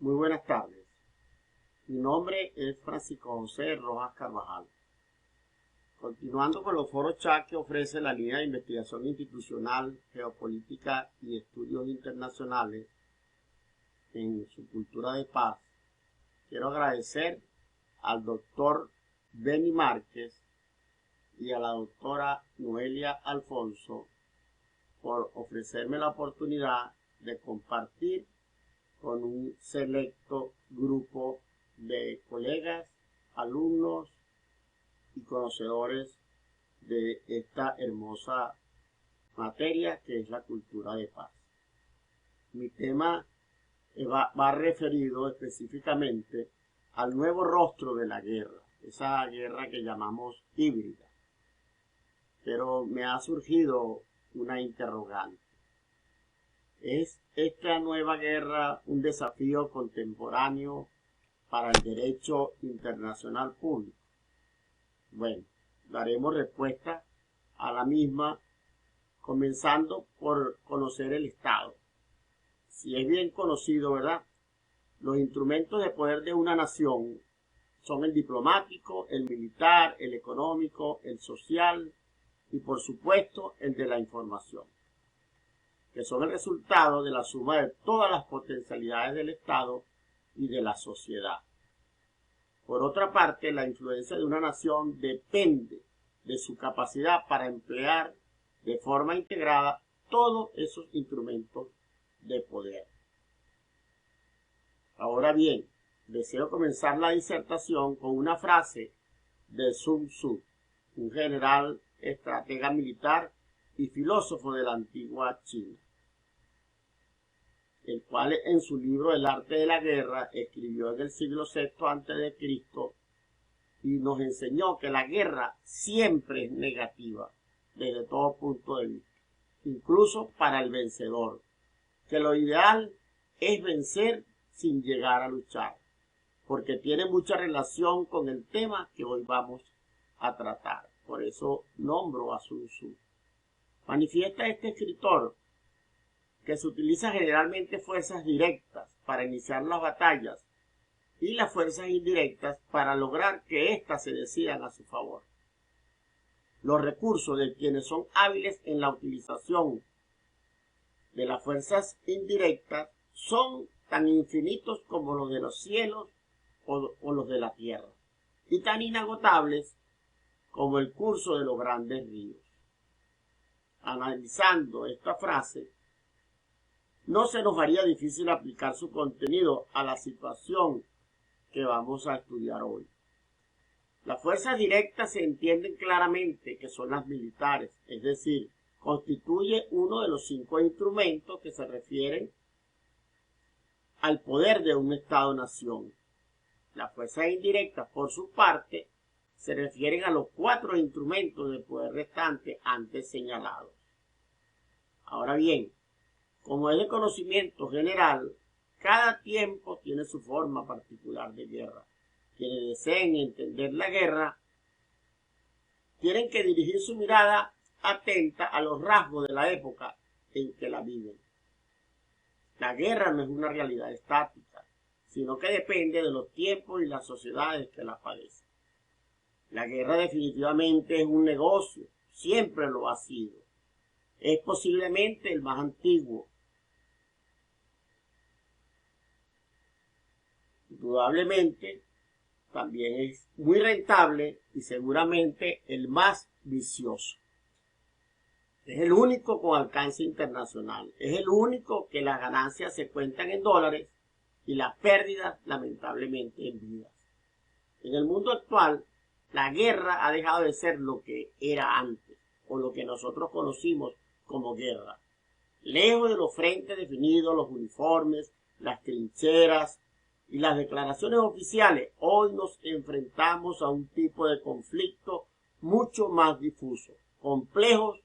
Muy buenas tardes. Mi nombre es Francisco José Rojas Carvajal. Continuando con los foros chat que ofrece la línea de investigación institucional, geopolítica y estudios internacionales en su cultura de paz, quiero agradecer al doctor Benny Márquez y a la doctora Noelia Alfonso por ofrecerme la oportunidad de compartir con un selecto grupo de colegas, alumnos y conocedores de esta hermosa materia que es la cultura de paz. Mi tema va referido específicamente al nuevo rostro de la guerra, esa guerra que llamamos híbrida. Pero me ha surgido una interrogante. ¿Es esta nueva guerra un desafío contemporáneo para el derecho internacional público? Bueno, daremos respuesta a la misma comenzando por conocer el Estado. Si es bien conocido, ¿verdad? Los instrumentos de poder de una nación son el diplomático, el militar, el económico, el social y por supuesto el de la información, que son el resultado de la suma de todas las potencialidades del Estado y de la sociedad. Por otra parte, la influencia de una nación depende de su capacidad para emplear de forma integrada todos esos instrumentos de poder. Ahora bien, deseo comenzar la disertación con una frase de Sun Tzu, un general, estratega militar y filósofo de la antigua China, el cual en su libro El arte de la guerra escribió en el siglo VI a.C. y nos enseñó que la guerra siempre es negativa desde todo punto de vista, incluso para el vencedor, que lo ideal es vencer sin llegar a luchar, porque tiene mucha relación con el tema que hoy vamos a tratar. Por eso nombro a Sun Tzu. Manifiesta este escritor que se utiliza generalmente fuerzas directas para iniciar las batallas y las fuerzas indirectas para lograr que éstas se decidan a su favor. Los recursos de quienes son hábiles en la utilización de las fuerzas indirectas son tan infinitos como los de los cielos o los de la tierra, y tan inagotables como el curso de los grandes ríos. Analizando esta frase, no se nos haría difícil aplicar su contenido a la situación que vamos a estudiar hoy. Las fuerzas directas se entienden claramente que son las militares, es decir, constituye uno de los 5 instrumentos que se refieren al poder de un Estado-nación. Las fuerzas indirectas, por su parte, se refieren a los 4 instrumentos de poder restantes antes señalados. Ahora bien, como es de conocimiento general, cada tiempo tiene su forma particular de guerra. Quienes deseen entender la guerra tienen que dirigir su mirada atenta a los rasgos de la época en que la viven. La guerra no es una realidad estática, sino que depende de los tiempos y las sociedades que la padecen. La guerra definitivamente es un negocio, siempre lo ha sido. Es posiblemente el más antiguo. Indudablemente también es muy rentable y seguramente el más vicioso. Es el único con alcance internacional. Es el único que las ganancias se cuentan en dólares y las pérdidas lamentablemente en vidas. En el mundo actual, la guerra ha dejado de ser lo que era antes, o lo que nosotros conocimos como guerra. Lejos de los frentes definidos, los uniformes, las trincheras y las declaraciones oficiales, hoy nos enfrentamos a un tipo de conflicto mucho más difuso, complejos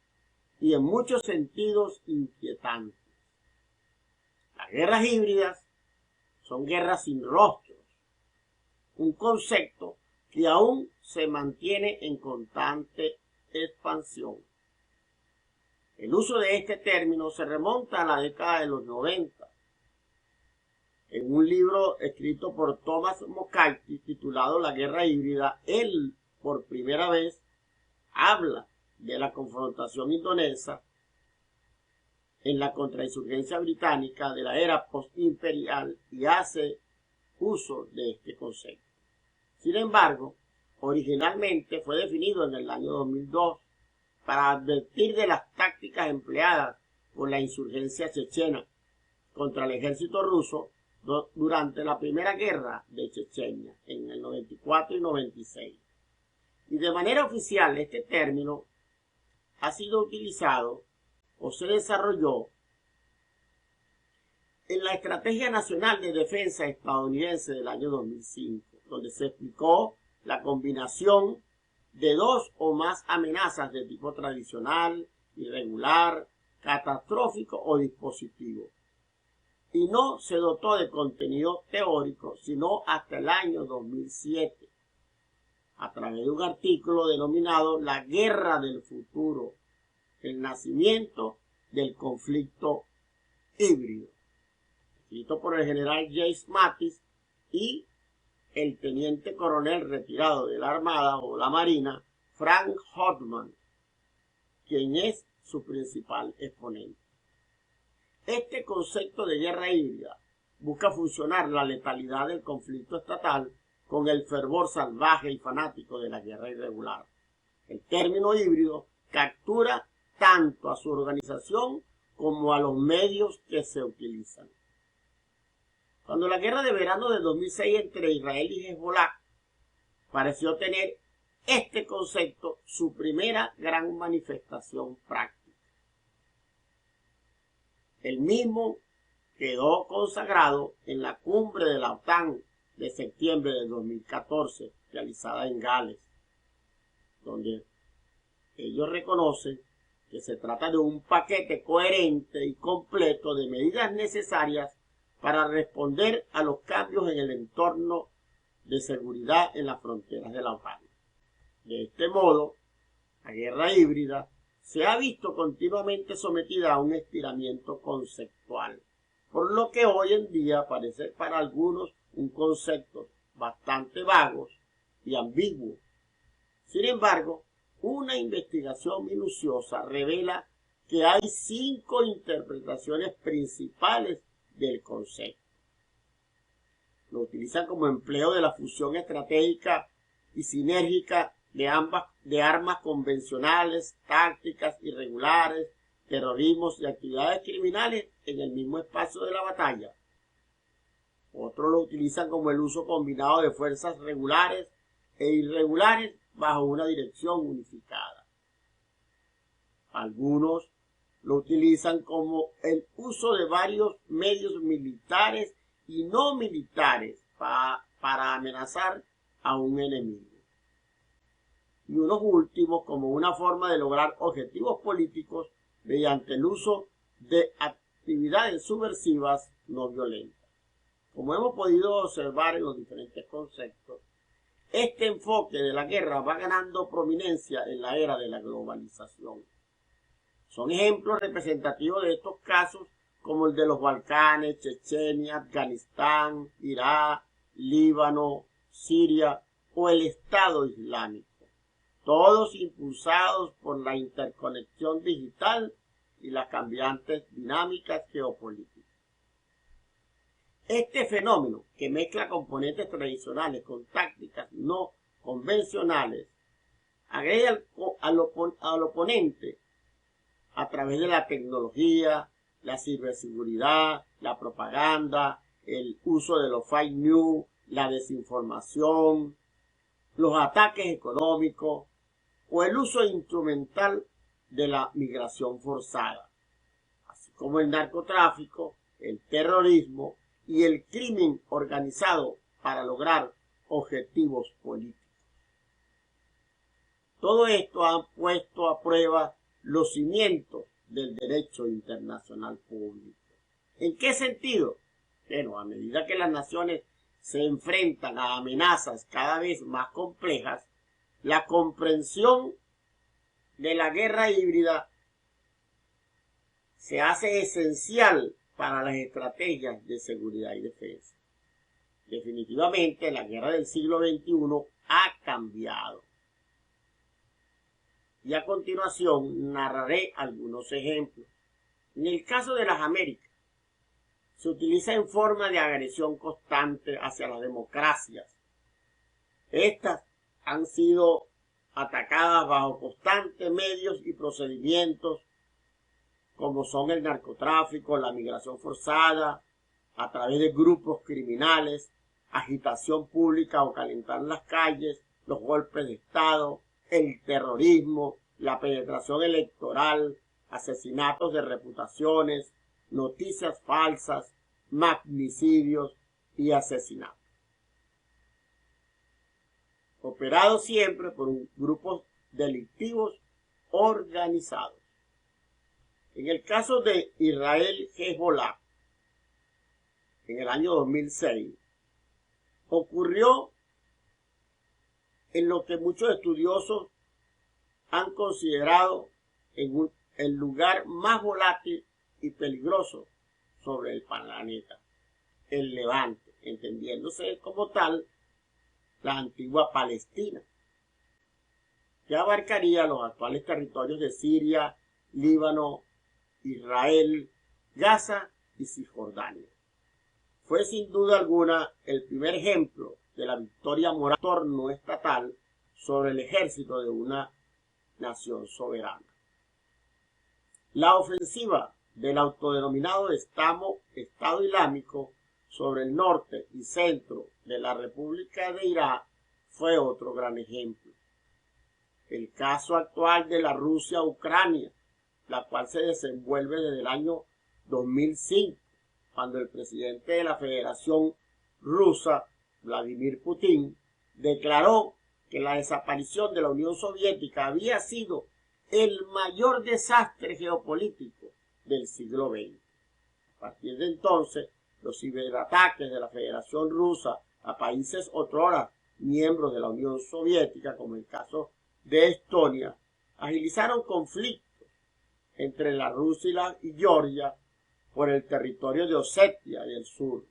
y en muchos sentidos inquietantes. Las guerras híbridas son guerras sin rostros, un concepto que aún se mantiene en constante expansión. El uso de este término se remonta a la década de los 90. En un libro escrito por Thomas McCarthy titulado La Guerra Híbrida, él por primera vez habla de la confrontación indonesa en la contrainsurgencia británica de la era postimperial y hace uso de este concepto. Sin embargo, originalmente fue definido en el año 2002 para advertir de las tácticas empleadas por la insurgencia chechena contra el ejército ruso durante la primera guerra de Chechenia en el 94 y 96. Y de manera oficial este término ha sido utilizado o se desarrolló en la Estrategia Nacional de Defensa estadounidense del año 2005, donde se explicó la combinación de dos o más amenazas de tipo tradicional, irregular, catastrófico o dispositivo. Y no se dotó de contenido teórico, sino hasta el año 2007, a través de un artículo denominado La Guerra del Futuro, el nacimiento del conflicto híbrido, escrito por el general James Mattis y el teniente coronel retirado de la Armada o la Marina, Frank Hartman, quien es su principal exponente. Este concepto de guerra híbrida busca fusionar la letalidad del conflicto estatal con el fervor salvaje y fanático de la guerra irregular. El término híbrido captura tanto a su organización como a los medios que se utilizan. Cuando la guerra de verano de 2006 entre Israel y Hezbollah pareció tener este concepto su primera gran manifestación práctica. El mismo quedó consagrado en la cumbre de la OTAN de septiembre de 2014, realizada en Gales, donde ellos reconocen que se trata de un paquete coherente y completo de medidas necesarias para responder a los cambios en el entorno de seguridad en las fronteras de la OTAN. De este modo, la guerra híbrida se ha visto continuamente sometida a un estiramiento conceptual, por lo que hoy en día parece para algunos un concepto bastante vago y ambiguo. Sin embargo, una investigación minuciosa revela que hay 5 interpretaciones principales del concepto. Lo utilizan como empleo de la fusión estratégica y sinérgica de armas convencionales, tácticas irregulares, terrorismos y actividades criminales en el mismo espacio de la batalla. Otros lo utilizan como el uso combinado de fuerzas regulares e irregulares bajo una dirección unificada. Algunos lo utilizan como el uso de varios medios militares y no militares para amenazar a un enemigo. Y unos últimos como una forma de lograr objetivos políticos mediante el uso de actividades subversivas no violentas. Como hemos podido observar en los diferentes conceptos, este enfoque de la guerra va ganando prominencia en la era de la globalización. Son ejemplos representativos de estos casos como el de los Balcanes, Chechenia, Afganistán, Irak, Líbano, Siria o el Estado Islámico, todos impulsados por la interconexión digital y las cambiantes dinámicas geopolíticas. Este fenómeno, que mezcla componentes tradicionales con tácticas no convencionales, agrega al oponente a través de la tecnología, la ciberseguridad, la propaganda, el uso de los fake news, la desinformación, los ataques económicos o el uso instrumental de la migración forzada, así como el narcotráfico, el terrorismo y el crimen organizado para lograr objetivos políticos. Todo esto ha puesto a prueba los cimientos del derecho internacional público. ¿En qué sentido? Bueno, a medida que las naciones se enfrentan a amenazas cada vez más complejas, la comprensión de la guerra híbrida se hace esencial para las estrategias de seguridad y defensa. Definitivamente, la guerra del siglo XXI ha cambiado. Y a continuación narraré algunos ejemplos. En el caso de las Américas, se utiliza en forma de agresión constante hacia las democracias. Estas han sido atacadas bajo constantes medios y procedimientos como son el narcotráfico, la migración forzada, a través de grupos criminales, agitación pública o calentar las calles, los golpes de Estado, el terrorismo, la penetración electoral, asesinatos de reputaciones, noticias falsas, magnicidios y asesinatos. Operados siempre por grupos delictivos organizados. En el caso de Israel-Hezbollah, en el año 2006, ocurrió en lo que muchos estudiosos han considerado el lugar más volátil y peligroso sobre el planeta, el Levante, entendiéndose como tal la antigua Palestina, que abarcaría los actuales territorios de Siria, Líbano, Israel, Gaza y Cisjordania. Fue sin duda alguna el primer ejemplo de la victoria moral no estatal sobre el ejército de una nación soberana. La ofensiva del autodenominado Estado Islámico sobre el norte y centro de la República de Irak fue otro gran ejemplo. El caso actual de la Rusia-Ucrania, la cual se desenvuelve desde el año 2005, cuando el presidente de la Federación Rusa, Vladimir Putin, declaró que la desaparición de la Unión Soviética había sido el mayor desastre geopolítico del siglo XX. A partir de entonces, los ciberataques de la Federación Rusa a países otrora miembros de la Unión Soviética, como el caso de Estonia, agilizaron conflictos entre la Rusia y Georgia por el territorio de Osetia del Sur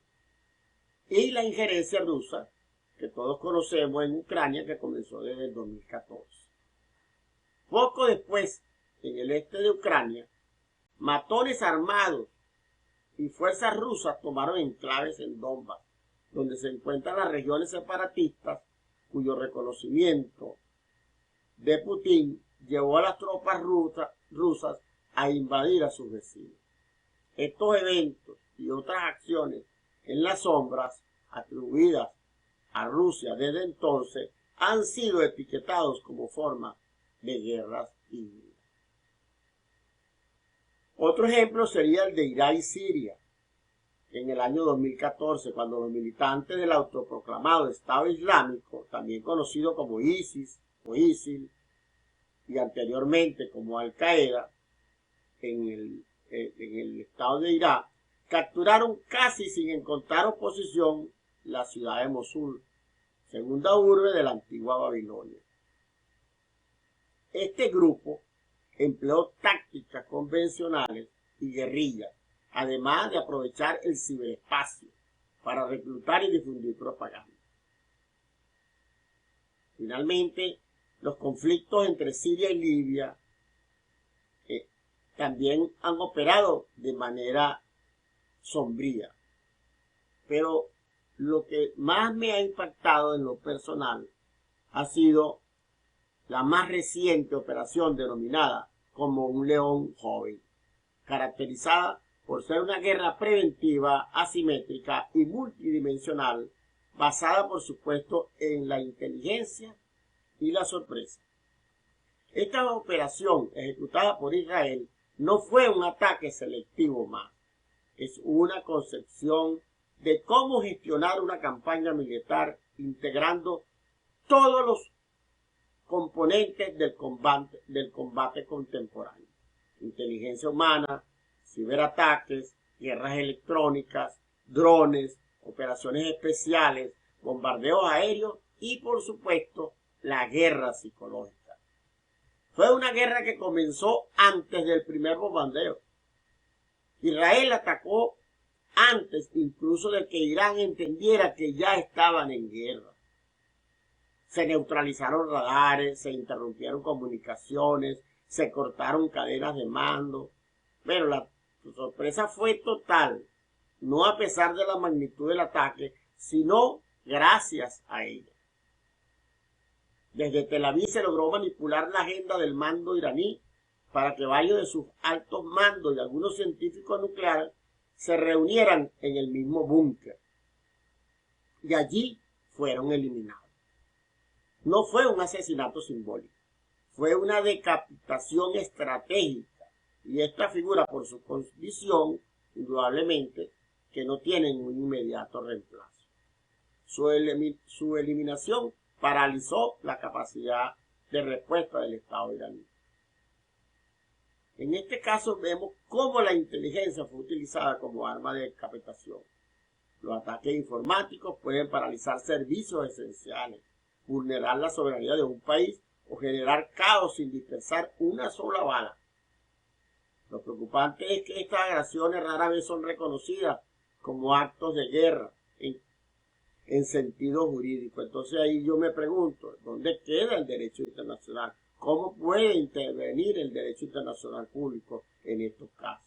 y la injerencia rusa que todos conocemos en Ucrania, que comenzó desde el 2014. Poco después, en el este de Ucrania, matones armados y fuerzas rusas tomaron enclaves en Donbass, donde se encuentran las regiones separatistas, cuyo reconocimiento de Putin llevó a las tropas rusas a invadir a sus vecinos. Estos eventos y otras acciones en las sombras atribuidas a Rusia desde entonces han sido etiquetados como forma de guerras híbridas. Otro ejemplo sería el de Irak y Siria, en el año 2014, cuando los militantes del autoproclamado Estado Islámico, también conocido como ISIS o ISIL, y anteriormente como Al-Qaeda, en el estado de Irak, capturaron casi sin encontrar oposición la ciudad de Mosul, segunda urbe de la antigua Babilonia. Este grupo empleó tácticas convencionales y guerrillas, además de aprovechar el ciberespacio para reclutar y difundir propaganda. Finalmente, los conflictos entre Siria y Libia también han operado de manera sombría. Pero lo que más me ha impactado en lo personal ha sido la más reciente operación denominada como un león joven, caracterizada por ser una guerra preventiva, asimétrica y multidimensional, basada por supuesto en la inteligencia y la sorpresa. Esta operación ejecutada por Israel no fue un ataque selectivo más, es una concepción de cómo gestionar una campaña militar integrando todos los componentes del combate contemporáneo: inteligencia humana, ciberataques, guerras electrónicas, drones, operaciones especiales, bombardeos aéreos y, por supuesto, la guerra psicológica. Fue una guerra que comenzó antes del primer bombardeo Israel atacó antes incluso de que Irán entendiera que ya estaban en guerra. Se neutralizaron radares, se interrumpieron comunicaciones, se cortaron cadenas de mando, pero la sorpresa fue total, no a pesar de la magnitud del ataque, sino gracias a ella. Desde Tel Aviv se logró manipular la agenda del mando iraní para que varios de sus altos mandos y algunos científicos nucleares se reunieran en el mismo búnker. Y allí fueron eliminados. No fue un asesinato simbólico, fue una decapitación estratégica. Y esta figura, por su condición, indudablemente, que no tienen un inmediato reemplazo. Su eliminación paralizó la capacidad de respuesta del Estado iraní. En este caso vemos cómo la inteligencia fue utilizada como arma de decapitación. Los ataques informáticos pueden paralizar servicios esenciales, vulnerar la soberanía de un país o generar caos sin dispersar una sola bala. Lo preocupante es que estas agresiones rara vez son reconocidas como actos de guerra en sentido jurídico. Entonces ahí yo me pregunto, ¿dónde queda el derecho internacional? ¿Cómo puede intervenir el derecho internacional público en estos casos?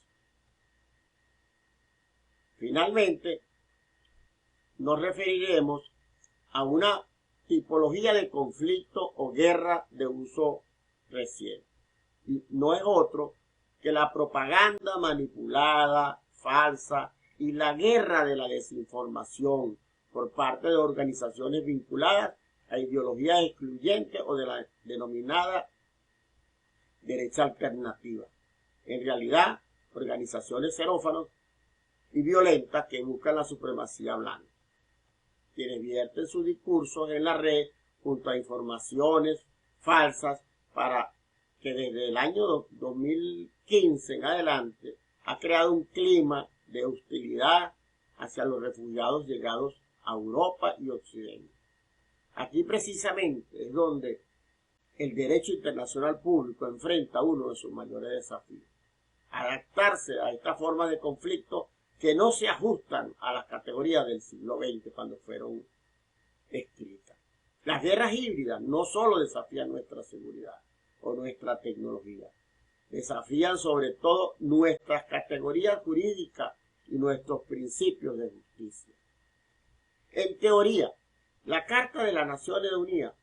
Finalmente, nos referiremos a una tipología de conflicto o guerra de uso reciente. Y no es otro que la propaganda manipulada, falsa, y la guerra de la desinformación por parte de organizaciones vinculadas a ideologías excluyentes o de la denominada derecha alternativa. En realidad, organizaciones xenófonas y violentas que buscan la supremacía blanca, quienes vierten sus discursos en la red junto a informaciones falsas para que desde el año 2015 en adelante ha creado un clima de hostilidad hacia los refugiados llegados a Europa y Occidente. Aquí precisamente es donde el derecho internacional público enfrenta uno de sus mayores desafíos. Adaptarse a esta forma de conflicto que no se ajustan a las categorías del siglo XX cuando fueron escritas. Las guerras híbridas no solo desafían nuestra seguridad o nuestra tecnología, desafían sobre todo nuestras categorías jurídicas y nuestros principios de justicia. En teoría, la Carta de las Naciones Unidas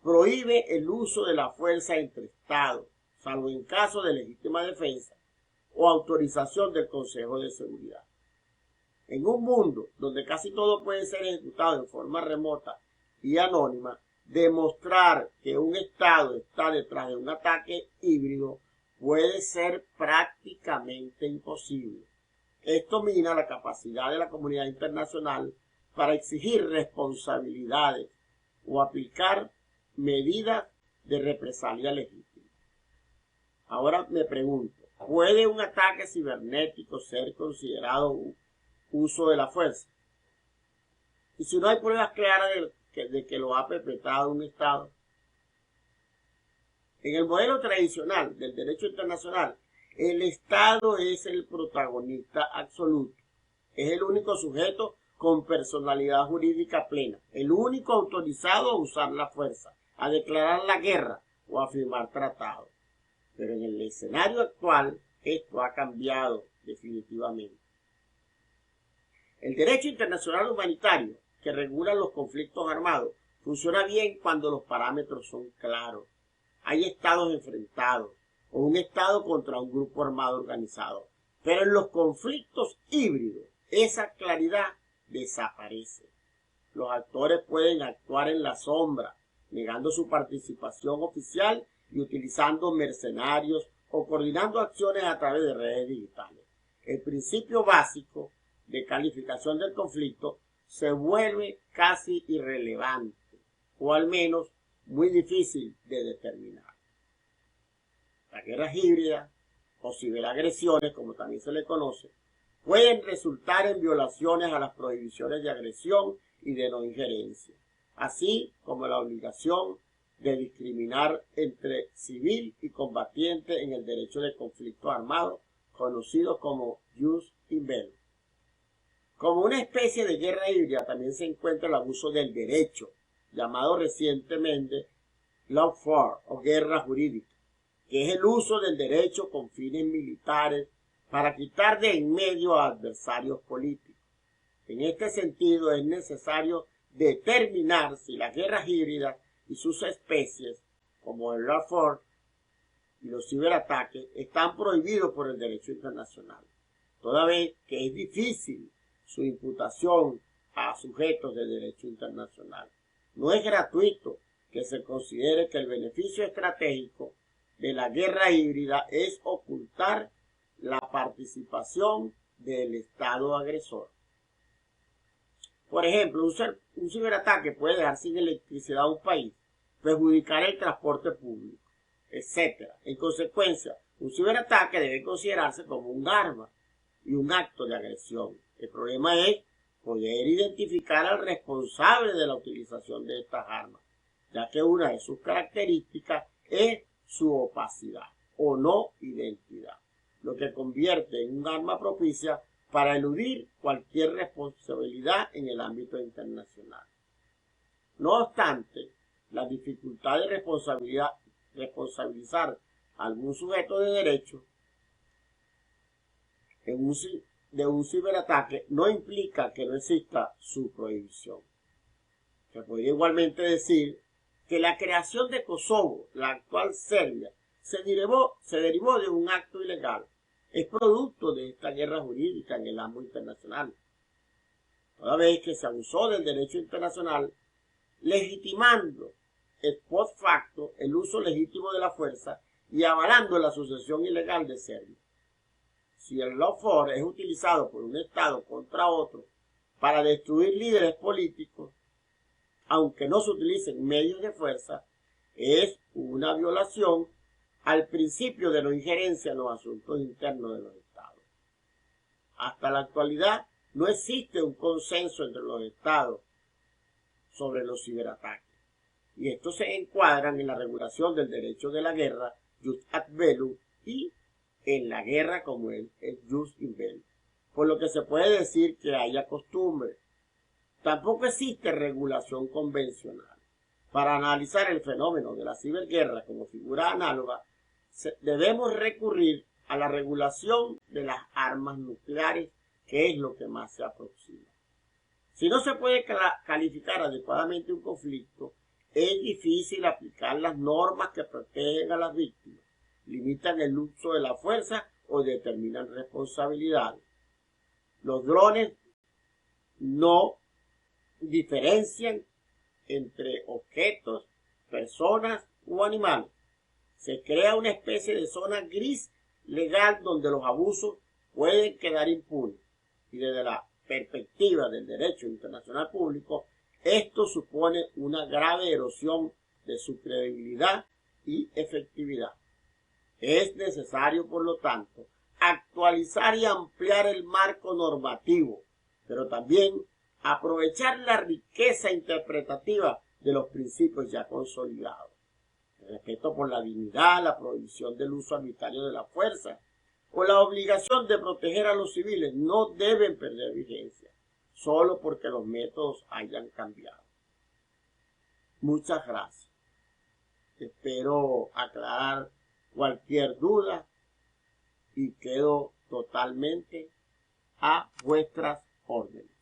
prohíbe el uso de la fuerza entre Estados, salvo en caso de legítima defensa o autorización del Consejo de Seguridad. En un mundo donde casi todo puede ser ejecutado en forma remota y anónima, demostrar que un Estado está detrás de un ataque híbrido puede ser prácticamente imposible. Esto mina la capacidad de la comunidad internacional para exigir responsabilidades o aplicar medidas de represalia legítima. Ahora me pregunto, ¿puede un ataque cibernético ser considerado un uso de la fuerza? Y si no hay pruebas claras de que lo ha perpetrado un Estado. En el modelo tradicional del derecho internacional, el Estado es el protagonista absoluto. Es el único sujeto con personalidad jurídica plena, el único autorizado a usar la fuerza, a declarar la guerra o a firmar tratados. Pero en el escenario actual, esto ha cambiado definitivamente. El derecho internacional humanitario, que regula los conflictos armados, funciona bien cuando los parámetros son claros. Hay estados enfrentados o un estado contra un grupo armado organizado. Pero en los conflictos híbridos, esa claridad desaparece. Los actores pueden actuar en la sombra, negando su participación oficial y utilizando mercenarios o coordinando acciones a través de redes digitales. El principio básico de calificación del conflicto se vuelve casi irrelevante, o al menos muy difícil de determinar. Las guerras híbridas o ciberagresiones, como también se le conoce, pueden resultar en violaciones a las prohibiciones de agresión y de no injerencia, así como la obligación de discriminar entre civil y combatiente en el derecho de conflicto armado, conocido como jus in bello. Como una especie de guerra híbrida también se encuentra el abuso del derecho, llamado recientemente lawfare o guerra jurídica, que es el uso del derecho con fines militares para quitar de en medio a adversarios políticos. En este sentido es necesario determinar si las guerras híbridas y sus especies, como el lawfare y los ciberataques, están prohibidos por el derecho internacional, toda vez que es difícil su imputación a sujetos de derecho internacional. No es gratuito que se considere que el beneficio estratégico de la guerra híbrida es ocultar la participación del Estado agresor. Por ejemplo, un ciberataque puede dejar sin electricidad a un país, perjudicar el transporte público, etc. En consecuencia, un ciberataque debe considerarse como un arma y un acto de agresión. El problema es poder identificar al responsable de la utilización de estas armas, ya que una de sus características es su opacidad o no identidad, lo que convierte en un arma propicia para eludir cualquier responsabilidad en el ámbito internacional. No obstante, la dificultad de responsabilizar a algún sujeto de derecho de un ciberataque no implica que no exista su prohibición. Se podría igualmente decir que la creación de Kosovo, la actual Serbia, se derivó de un acto ilegal. Es producto de esta guerra jurídica en el ámbito internacional, toda vez que se abusó del derecho internacional, legitimando post facto el uso legítimo de la fuerza y avalando la sucesión ilegal de Serbia. Si el lawfare es utilizado por un Estado contra otro para destruir líderes políticos, aunque no se utilicen medios de fuerza, es una violación al principio de no injerencia en los asuntos internos de los Estados. Hasta la actualidad no existe un consenso entre los Estados sobre los ciberataques, y estos se encuadran en la regulación del derecho de la guerra, jus ad bellum, y en la guerra como el jus in bello, por lo que se puede decir que haya costumbre. Tampoco existe regulación convencional. Para analizar el fenómeno de la ciberguerra como figura análoga, debemos recurrir a la regulación de las armas nucleares, que es lo que más se aproxima. Si no se puede calificar adecuadamente un conflicto, es difícil aplicar las normas que protegen a las víctimas, limitan el uso de la fuerza o determinan responsabilidades. Los drones no diferencian entre objetos, personas u animales. Se crea una especie de zona gris legal donde los abusos pueden quedar impunes. Y desde la perspectiva del derecho internacional público, esto supone una grave erosión de su credibilidad y efectividad. Es necesario, por lo tanto, actualizar y ampliar el marco normativo, pero también aprovechar la riqueza interpretativa de los principios ya consolidados. El respeto por la dignidad, la prohibición del uso arbitrario de la fuerza o la obligación de proteger a los civiles no deben perder vigencia, solo porque los métodos hayan cambiado. Muchas gracias. Espero aclarar cualquier duda y quedo totalmente a vuestras órdenes.